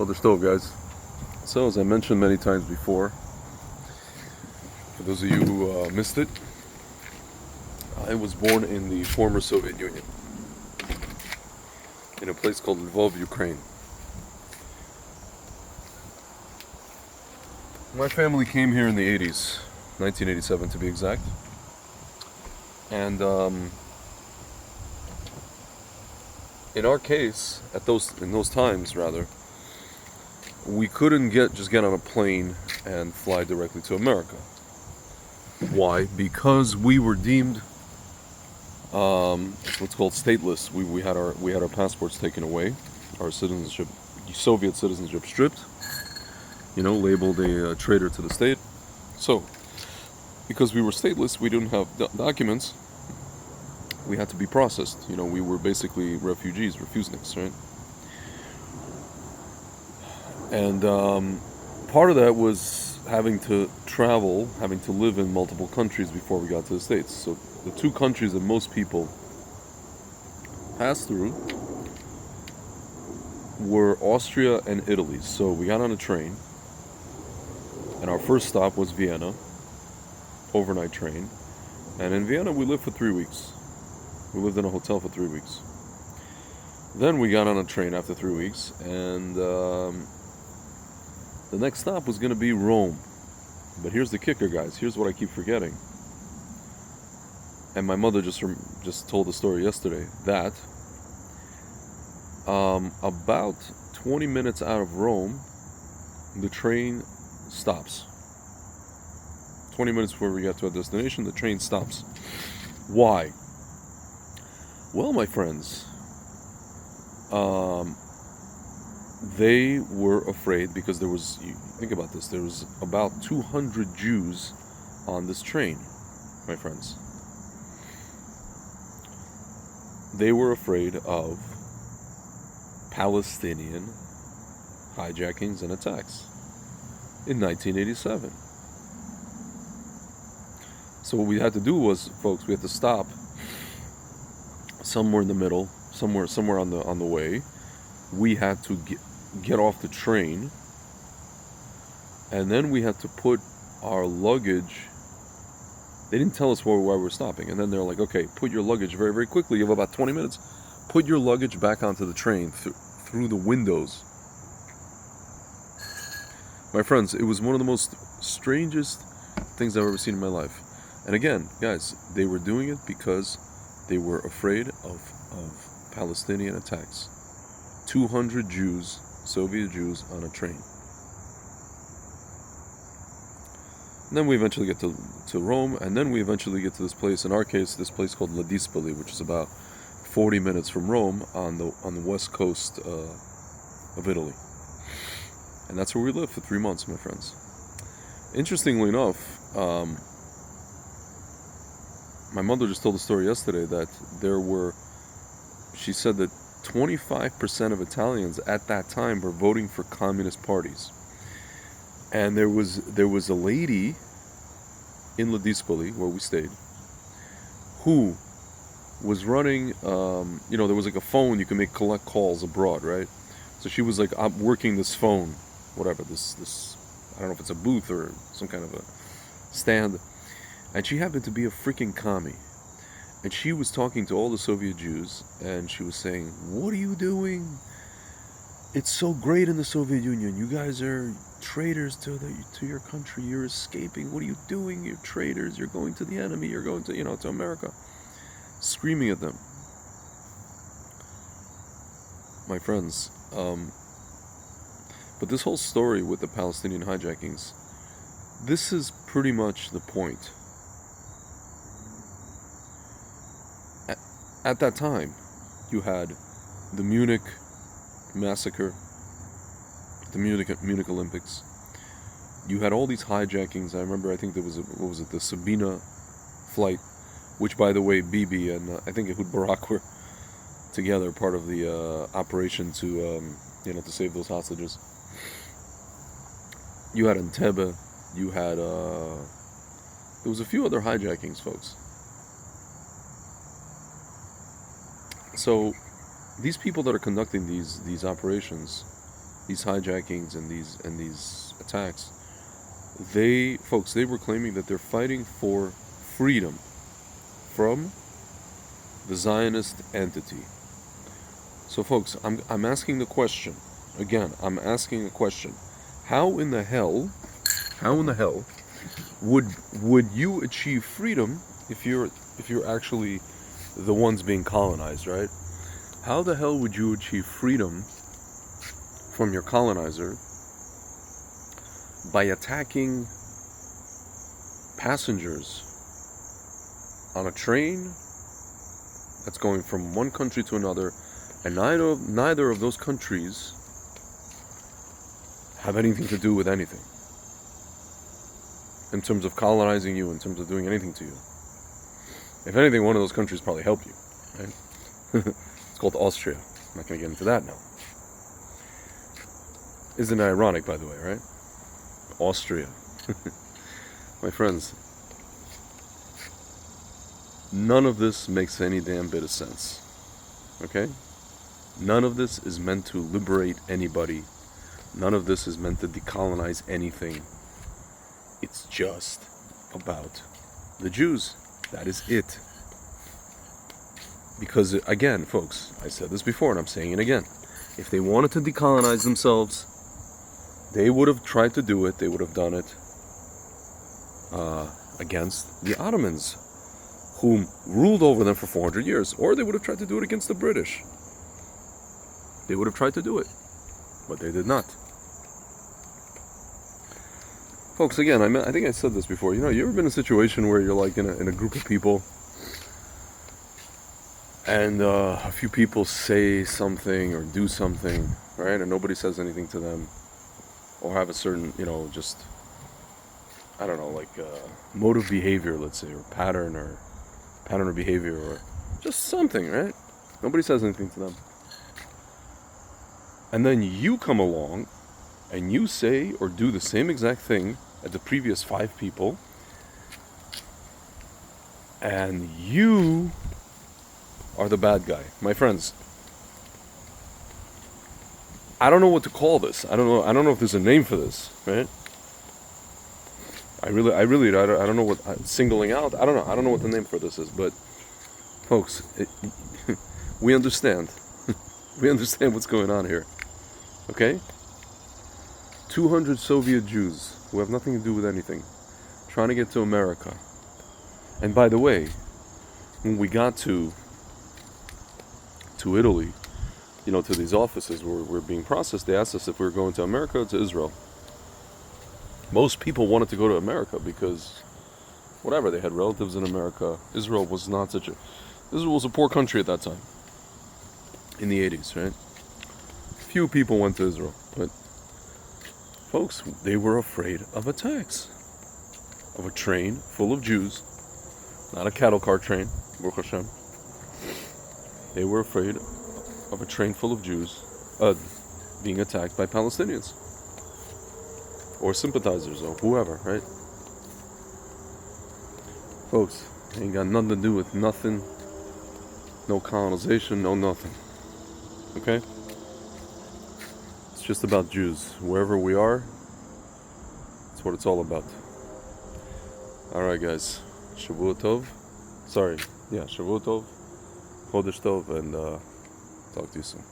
Hold the stove, guys. So, as I mentioned many times before, for those of you who missed it, I was born in the former Soviet Union, in a place called Lvov, Ukraine. My family came here in the 80s, 1987 to be exact, and in our case, in those times rather, we couldn't just get on a plane and fly directly to America. Why? Because we were deemed what's called stateless. We had our passports taken away, our citizenship, Soviet citizenship stripped. Labeled a traitor to the state. So, because we were stateless, we didn't have documents. We had to be processed. We were basically refugees, refuseniks, right? And part of that was having to travel, having to live in multiple countries before we got to the States. So the two countries that most people passed through were Austria and Italy. So we got on a train, and our first stop was Vienna, overnight train. And in Vienna we lived for 3 weeks. We lived in a hotel for 3 weeks. Then we got on a train after 3 weeks, and the next stop was going to be Rome. But here's the kicker, guys. Here's what I keep forgetting. And my mother just told the story yesterday, that about 20 minutes out of Rome, the train stops. 20 minutes before we get to our destination, the train stops. Why? Well, my friends, they were afraid because think about this, there was about 200 Jews on this train, my friends. They were afraid of Palestinian hijackings and attacks in 1987. So what we had to do was, folks, we had to stop somewhere in the middle, somewhere on the way. We had to get off the train, and then we had to put our luggage. They didn't tell us why we were stopping, and then they're like, okay, put your luggage very, very quickly. You have about 20 minutes. Put your luggage back onto the train through the windows. My friends, it was one of the most strangest things I've ever seen in my life. And again, guys, they were doing it because they were afraid of Palestinian attacks. 200 Jews, Soviet Jews, on a train. And then we eventually get to Rome, and then we eventually get to this place, in our case, this place called Ladispoli, which is about 40 minutes from Rome on the west coast of Italy. And that's where we lived for 3 months, my friends. Interestingly enough, my mother just told a story yesterday that she said that 25% of Italians at that time were voting for communist parties. And there was a lady in Ladispoli, where we stayed, who was running, there was like a phone you can collect calls abroad, right? So she was like, I'm working this phone, whatever, this, I don't know if it's a booth or some kind of a stand. And she happened to be a freaking commie. And she was talking to all the Soviet Jews, and she was saying, what are you doing? It's so great in the Soviet Union. You guys are traitors to your country. You're escaping. What are you doing? You're traitors. You're going to the enemy. You're going to, to America. Screaming at them. My friends, but this whole story with the Palestinian hijackings, this is pretty much the point. At that time, you had the Munich massacre, the Munich Olympics. You had all these hijackings. I remember, I think there was the Sabina flight, which, by the way, Bibi and I think Ehud Barak were together, part of the operation to save those hostages. You had Entebbe. You had there was a few other hijackings, folks. So these people that are conducting these operations, these hijackings and these attacks, folks, they were claiming that they're fighting for freedom from the Zionist entity. So, folks, I'm asking the question again. I'm asking a question: How in the hell would you achieve freedom if you're actually the ones being colonized, right? How the hell would you achieve freedom from your colonizer by attacking passengers on a train that's going from one country to another, and neither of those countries have anything to do with anything in terms of colonizing you, in terms of doing anything to you? If anything, one of those countries probably helped you, right? It's called Austria. I'm not going to get into that now. Isn't it ironic, by the way, right? Austria. My friends, none of this makes any damn bit of sense. Okay? None of this is meant to liberate anybody. None of this is meant to decolonize anything. It's just about the Jews. That is it. Because, again, folks, I said this before and I'm saying it again. If they wanted to decolonize themselves, they would have tried to do it. They would have done it against the Ottomans, whom ruled over them for 400 years. Or they would have tried to do it against the British. They would have tried to do it, but they did not. Folks, again, I think I said this before. You ever been in a situation where you're like in a group of people, and a few people say something or do something, right, and nobody says anything to them, or have a certain, just, I don't know, like mode of behavior, let's say, or pattern of behavior, or just something, right? Nobody says anything to them. And then you come along and you say or do the same exact thing as the previous 5 people, and you are the bad guy. My friends, I don't know what to call this. I don't know if there's a name for this, right? I don't know what singling out. I don't know what the name for this is, but folks, we understand. We understand what's going on here. Okay? 200 Soviet Jews who have nothing to do with anything, trying to get to America. And by the way, when we got to Italy, to these offices where we're being processed, they asked us if we were going to America or to Israel. Most people wanted to go to America because, whatever, they had relatives in America. Israel was a poor country at that time, in the 80s, right? Few people went to Israel, but folks, they were afraid of attacks, of a train full of Jews, not a cattle car train, Baruch Hashem. They were afraid of a train full of Jews being attacked by Palestinians or sympathizers or whoever, right? Folks, ain't got nothing to do with nothing, no colonization, no nothing. Okay? It's just about Jews. Wherever we are, that's what it's all about. Alright, guys. Shavua Tov. Shavua Tov. Chodesh Tov, and talk to you soon.